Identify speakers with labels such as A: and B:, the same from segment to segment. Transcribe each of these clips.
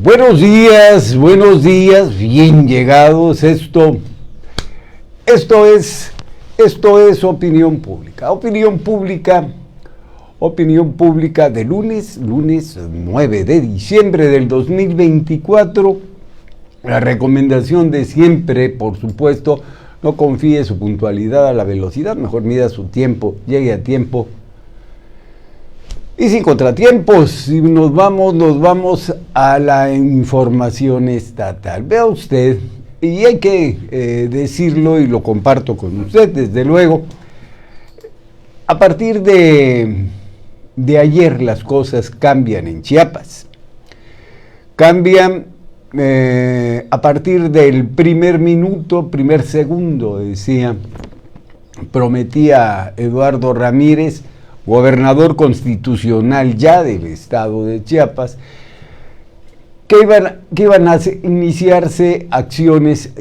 A: Buenos días, bien llegados. Esto es opinión pública. Opinión pública de lunes 9 de diciembre del 2024. La recomendación de siempre, por supuesto, no confíe su puntualidad a la velocidad, mejor mida su tiempo, llegue a tiempo. Y sin contratiempos, nos vamos a la información estatal. Vea usted, y hay que decirlo y lo comparto con usted, desde luego, a partir de ayer las cosas cambian en Chiapas. Cambian a partir del primer segundo, prometía Eduardo Ramírez, gobernador constitucional ya del estado de Chiapas, que iban a iniciarse acciones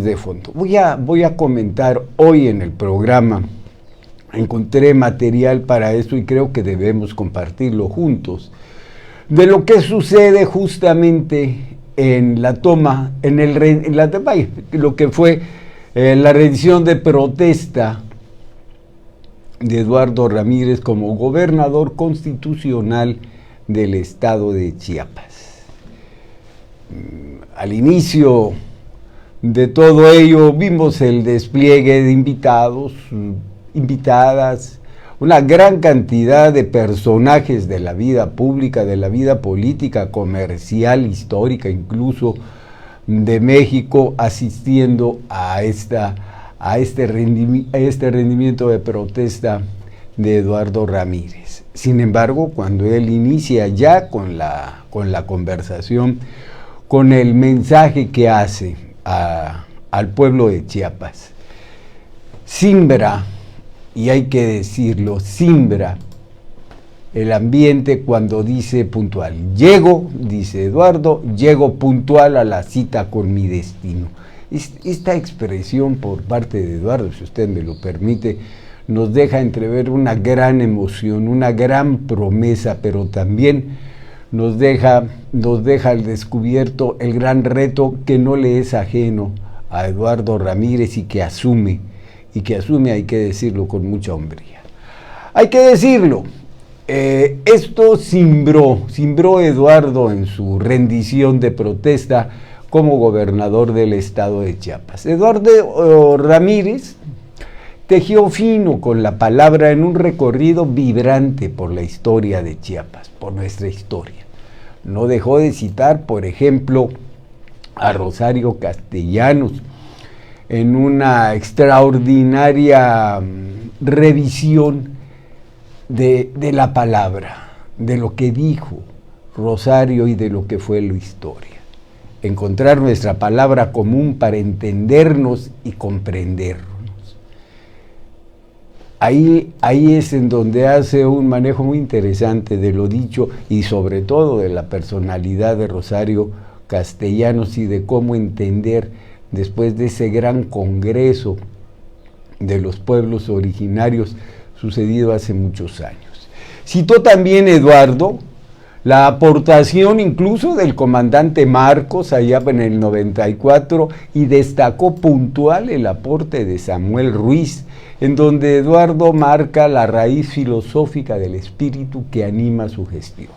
A: de fondo. Voy a comentar hoy en el programa, encontré material para esto y creo que debemos compartirlo juntos, de lo que sucede justamente en la toma, lo que fue la rendición de protesta de Eduardo Ramírez como gobernador constitucional del estado de Chiapas. Al inicio de todo ello vimos el despliegue de invitados, invitadas, una gran cantidad de personajes de la vida pública, de la vida política, comercial, histórica, incluso de México, asistiendo a este rendimiento de protesta de Eduardo Ramírez. Sin embargo, cuando él inicia ya con la conversación, con el mensaje que hace al pueblo de Chiapas, simbra, y hay que decirlo, simbra el ambiente cuando dice puntual. Dice Eduardo, llego puntual a la cita con mi destino. Esta expresión por parte de Eduardo, si usted me lo permite, nos deja entrever una gran emoción, una gran promesa, pero también nos deja al descubierto el gran reto que no le es ajeno a Eduardo Ramírez y que asume, hay que decirlo con mucha hombría. Hay que decirlo, esto cimbró Eduardo en su rendición de protesta como gobernador del estado de Chiapas. Eduardo Ramírez tejió fino con la palabra en un recorrido vibrante por la historia de Chiapas, por nuestra historia. No dejó de citar, por ejemplo, a Rosario Castellanos en una extraordinaria revisión de la palabra, de lo que dijo Rosario y de lo que fue la historia. Encontrar nuestra palabra común para entendernos y comprendernos. Ahí es en donde hace un manejo muy interesante de lo dicho y sobre todo de la personalidad de Rosario Castellanos y de cómo entender después de ese gran congreso de los pueblos originarios sucedido hace muchos años. Citó también Eduardo la aportación incluso del comandante Marcos allá en el 94 y destacó puntual el aporte de Samuel Ruiz, en donde Eduardo marca la raíz filosófica del espíritu que anima su gestión.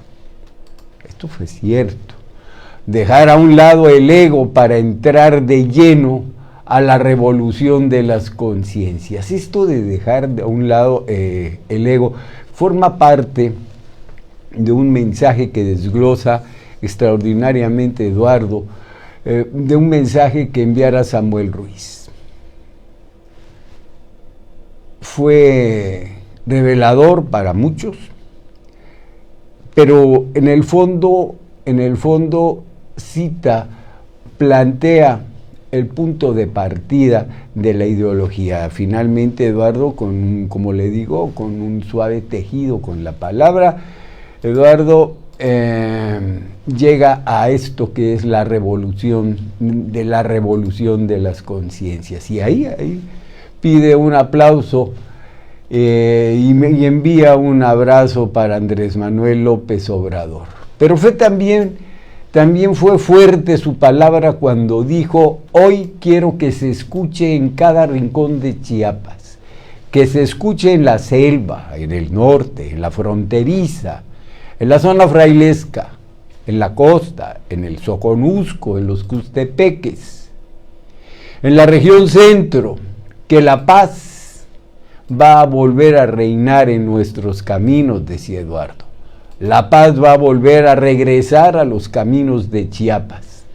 A: Esto fue cierto. Dejar a un lado el ego para entrar de lleno a la revolución de las conciencias. Esto de dejar a un lado el ego forma parte de un mensaje que desglosa extraordinariamente Eduardo, de un mensaje que enviara Samuel Ruiz. Fue revelador para muchos, pero en el fondo plantea el punto de partida de la ideología. Finalmente Eduardo, como le digo, con un suave tejido con la palabra, Eduardo llega a esto que es la revolución de las conciencias. Y ahí pide un aplauso y envía un abrazo para Andrés Manuel López Obrador. Pero fue también También fue fuerte su palabra cuando dijo: hoy quiero que se escuche en cada rincón de Chiapas, que se escuche en la selva, en el norte, en la fronteriza, en la zona frailesca, en la costa, en el Soconusco, en los Custepeques, en la región centro, que la paz va a volver a reinar en nuestros caminos, decía Eduardo. La paz va a volver a regresar a los caminos de Chiapas.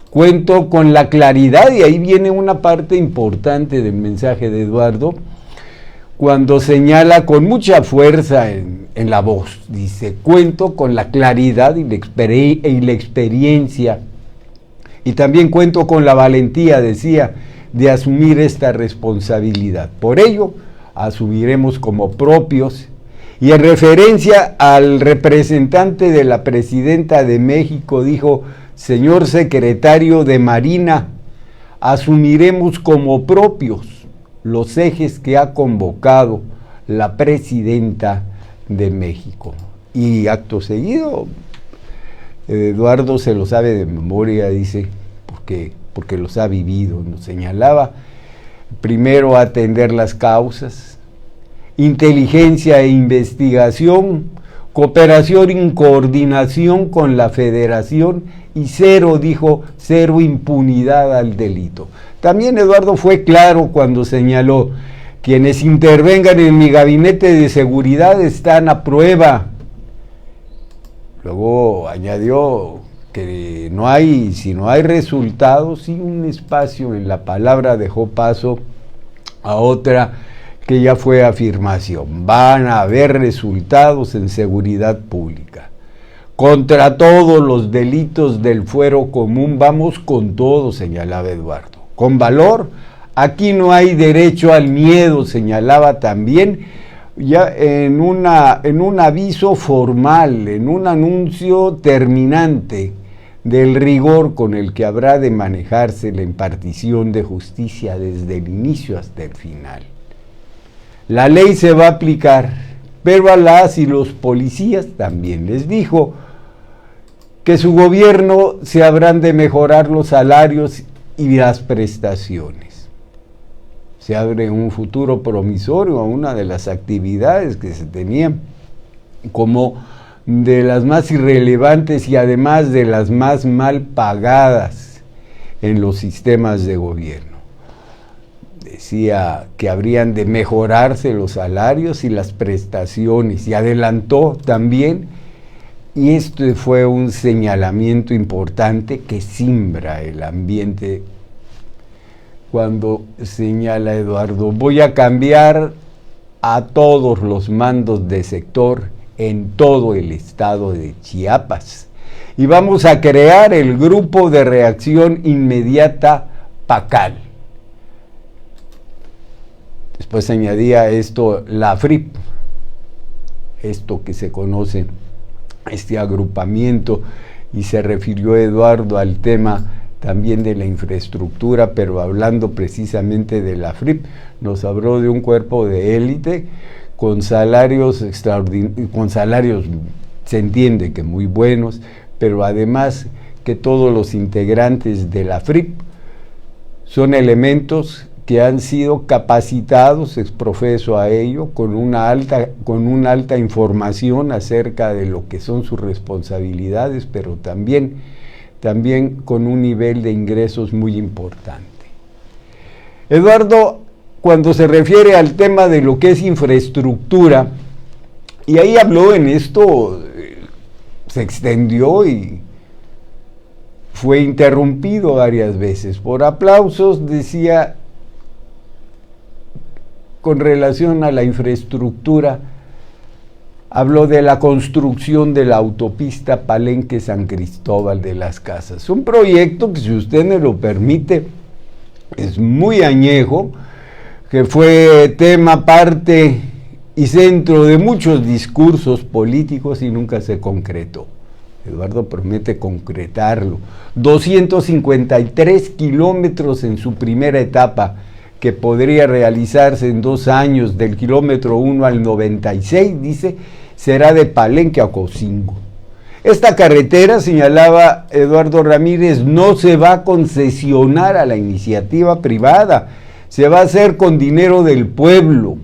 A: Cuento con la claridad, y ahí viene una parte importante del mensaje de Eduardo, cuando señala con mucha fuerza en la voz, dice: cuento con la claridad y la experiencia, y también cuento con la valentía, decía, de asumir esta responsabilidad. Por ello, asumiremos como propios. Y en referencia al representante de la presidenta de México, dijo: señor secretario de Marina, asumiremos como propios los ejes que ha convocado la presidenta de México. Y acto seguido, Eduardo se lo sabe de memoria, dice, porque los ha vivido. Nos señalaba: primero, atender las causas, inteligencia e investigación, cooperación y coordinación con la Federación, y cero, dijo, cero impunidad al delito. También Eduardo fue claro cuando señaló: quienes intervengan en mi gabinete de seguridad están a prueba. Luego añadió que si no hay resultados, y un espacio en la palabra dejó paso a otra que ya fue afirmación: van a haber resultados en seguridad pública. Contra todos los delitos del fuero común vamos con todo, señalaba Eduardo. Con valor, aquí no hay derecho al miedo, señalaba también, ya en un aviso formal, en un anuncio terminante del rigor con el que habrá de manejarse la impartición de justicia desde el inicio hasta el final. La ley se va a aplicar, pero a las y los policías también les dijo que su gobierno se habrán de mejorar los salarios y las prestaciones. Se abre un futuro promisorio a una de las actividades que se tenían como de las más irrelevantes y además de las más mal pagadas en los sistemas de gobierno. Decía que habrían de mejorarse los salarios y las prestaciones, y adelantó también, y esto fue un señalamiento importante que simbra el ambiente, cuando señala Eduardo: voy a cambiar a todos los mandos de sector en todo el estado de Chiapas, y vamos a crear el Grupo de Reacción Inmediata PACAL. Después añadía esto, la FRIP, esto que se conoce, este agrupamiento, y se refirió Eduardo al tema también de la infraestructura, pero hablando precisamente de la FRIP, nos habló de un cuerpo de élite con salarios extraordinarios, con salarios, se entiende que muy buenos, pero además que todos los integrantes de la FRIP son elementos que han sido capacitados, exprofeso a ello, con una alta información acerca de lo que son sus responsabilidades, pero también con un nivel de ingresos muy importante. Eduardo, cuando se refiere al tema de lo que es infraestructura, y ahí habló en esto, se extendió y fue interrumpido varias veces por aplausos, decía, con relación a la infraestructura, habló de la construcción de la autopista Palenque-San Cristóbal de las Casas. Un proyecto que, si usted me lo permite, es muy añejo, que fue tema, parte y centro de muchos discursos políticos y nunca se concretó. Eduardo promete concretarlo. 253 kilómetros en su primera etapa, que podría realizarse en 2 años, del kilómetro 1 al 96, dice, será de Palenque a Ocosingo. Esta carretera, señalaba Eduardo Ramírez, no se va a concesionar a la iniciativa privada, se va a hacer con dinero del pueblo.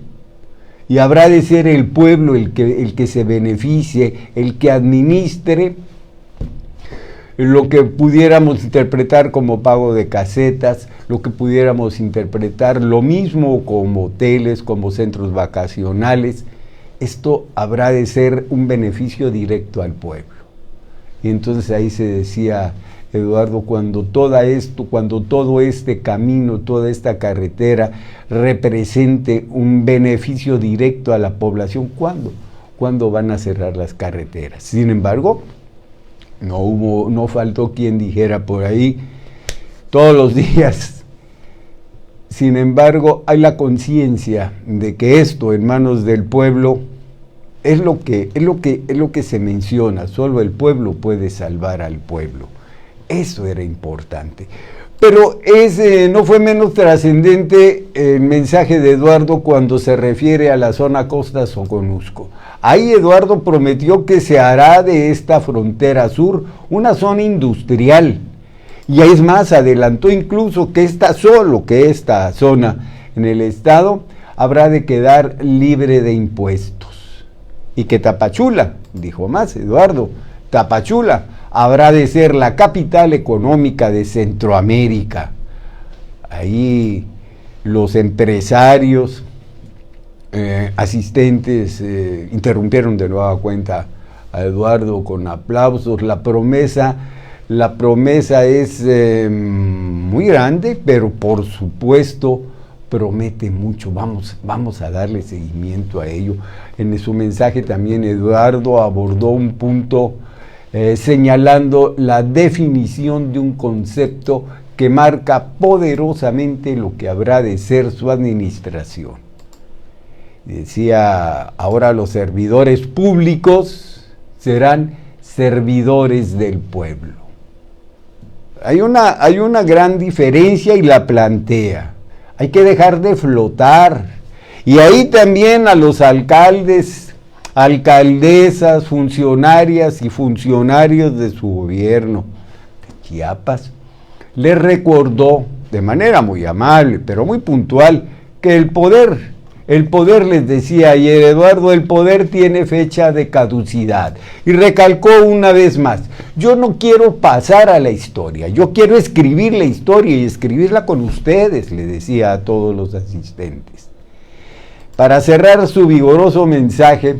A: Y habrá de ser el pueblo el que se beneficie, el que administre lo que pudiéramos interpretar como pago de casetas, lo que pudiéramos interpretar lo mismo como hoteles, como centros vacacionales. Esto habrá de ser un beneficio directo al pueblo. Y entonces ahí se decía, Eduardo, cuando todo este camino, toda esta carretera represente un beneficio directo a la población, ¿cuándo van a cerrar las carreteras? Sin embargo, no faltó quien dijera por ahí todos los días. Sin embargo, hay la conciencia de que esto en manos del pueblo es lo que se menciona. Solo el pueblo puede salvar al pueblo. Eso era importante. Pero no fue menos trascendente el mensaje de Eduardo cuando se refiere a la zona Costa Soconusco. Ahí Eduardo prometió que se hará de esta frontera sur una zona industrial. Y es más, adelantó incluso que esta zona en el estado habrá de quedar libre de impuestos. Y que Tapachula, dijo más Eduardo, Tapachula habrá de ser la capital económica de Centroamérica. Ahí los empresarios, asistentes, interrumpieron de nueva cuenta a Eduardo con aplausos. La promesa es muy grande, pero por supuesto promete mucho. Vamos a darle seguimiento a ello. En su mensaje también Eduardo abordó un punto señalando la definición de un concepto que marca poderosamente lo que habrá de ser su administración. Decía, ahora los servidores públicos serán servidores del pueblo. Hay una gran diferencia y la plantea. Hay que dejar de flotar. Y ahí también a los alcaldes, alcaldesas, funcionarias y funcionarios de su gobierno de Chiapas, les recordó de manera muy amable, pero muy puntual, que el poder les decía ayer Eduardo, el poder tiene fecha de caducidad. Y recalcó una vez más, yo no quiero pasar a la historia, yo quiero escribir la historia y escribirla con ustedes, le decía a todos los asistentes. Para cerrar su vigoroso mensaje,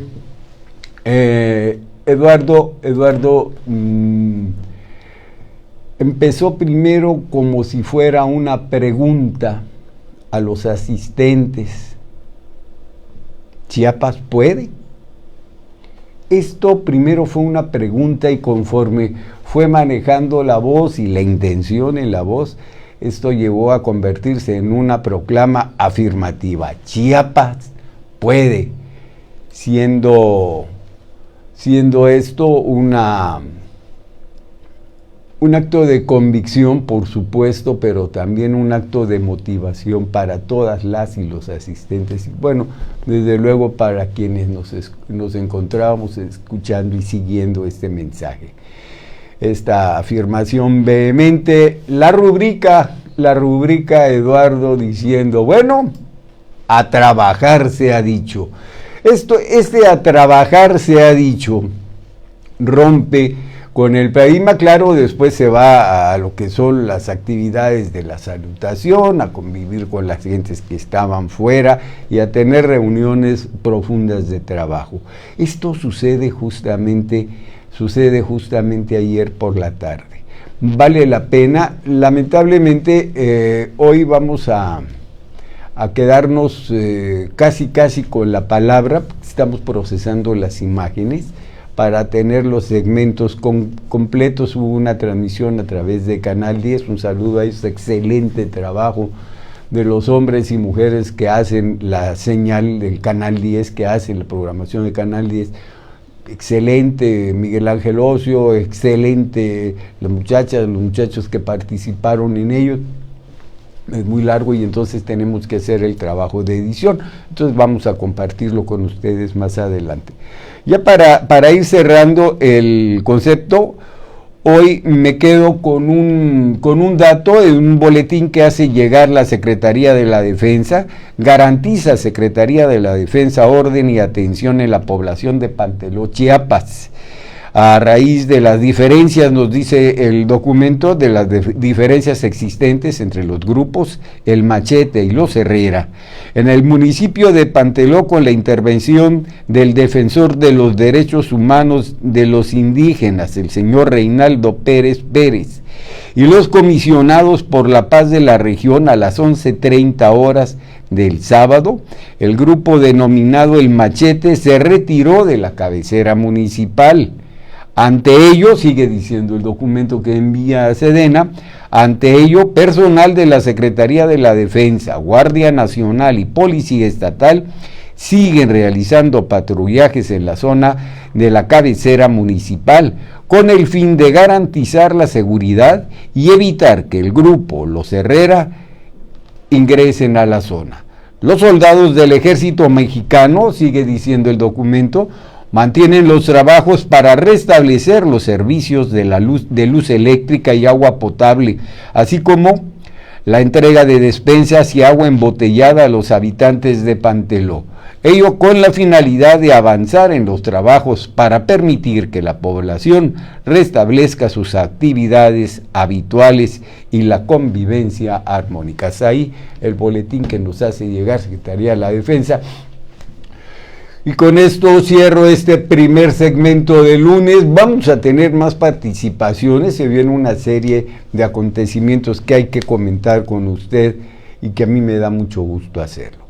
A: Eduardo empezó primero como si fuera una pregunta a los asistentes. ¿Chiapas puede? Esto primero fue una pregunta y conforme fue manejando la voz y la intención en la voz, esto llevó a convertirse en una proclama afirmativa. Chiapas puede, siendo esto un acto de convicción, por supuesto, pero también un acto de motivación para todas las y los asistentes. Y bueno, desde luego para quienes nos encontrábamos escuchando y siguiendo este mensaje. Esta afirmación vehemente, la rubrica Eduardo diciendo, bueno, a trabajar se ha dicho. A trabajar se ha dicho, rompe con el paradigma, claro, después se va a lo que son las actividades de la salutación, a convivir con las gentes que estaban fuera y a tener reuniones profundas de trabajo. Esto sucede justamente ayer por la tarde. Vale la pena. Lamentablemente, hoy vamos a quedarnos casi con la palabra, estamos procesando las imágenes para tener los segmentos completos. Hubo una transmisión a través de Canal 10, un saludo a ellos, excelente trabajo de los hombres y mujeres que hacen la señal del Canal 10, que hacen la programación de Canal 10, excelente Miguel Ángel Ocio, excelente las muchachas, los muchachos que participaron en ello. Es muy largo y entonces tenemos que hacer el trabajo de edición, entonces vamos a compartirlo con ustedes más adelante. Ya para ir cerrando el concepto, hoy me quedo con un dato de un boletín que hace llegar la Secretaría de la Defensa. Garantiza Secretaría de la Defensa orden y atención en la población de Panteló, Chiapas. A raíz de las diferencias, nos dice el documento, de las diferencias existentes entre los grupos El Machete y los Herrera, en el municipio de Panteló, con la intervención del defensor de los derechos humanos de los indígenas, el señor Reinaldo Pérez Pérez, y los comisionados por la paz de la región, a las 11:30 horas del sábado, el grupo denominado El Machete se retiró de la cabecera municipal. Ante ello, sigue diciendo el documento que envía a Sedena, ante ello, personal de la Secretaría de la Defensa, Guardia Nacional y Policía Estatal siguen realizando patrullajes en la zona de la cabecera municipal, con el fin de garantizar la seguridad y evitar que el grupo Los Herrera ingresen a la zona. Los soldados del ejército mexicano, sigue diciendo el documento, mantienen los trabajos para restablecer los servicios de luz eléctrica y agua potable, así como la entrega de despensas y agua embotellada a los habitantes de Panteló. Ello con la finalidad de avanzar en los trabajos para permitir que la población restablezca sus actividades habituales y la convivencia armónica. Es ahí el boletín que nos hace llegar Secretaría de la Defensa. Y con esto cierro este primer segmento de lunes. Vamos a tener más participaciones, se viene una serie de acontecimientos que hay que comentar con usted y que a mí me da mucho gusto hacerlo.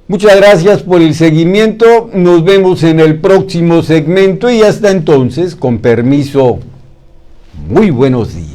A: Muchas gracias por el seguimiento, nos vemos en el próximo segmento y hasta entonces, con permiso, muy buenos días.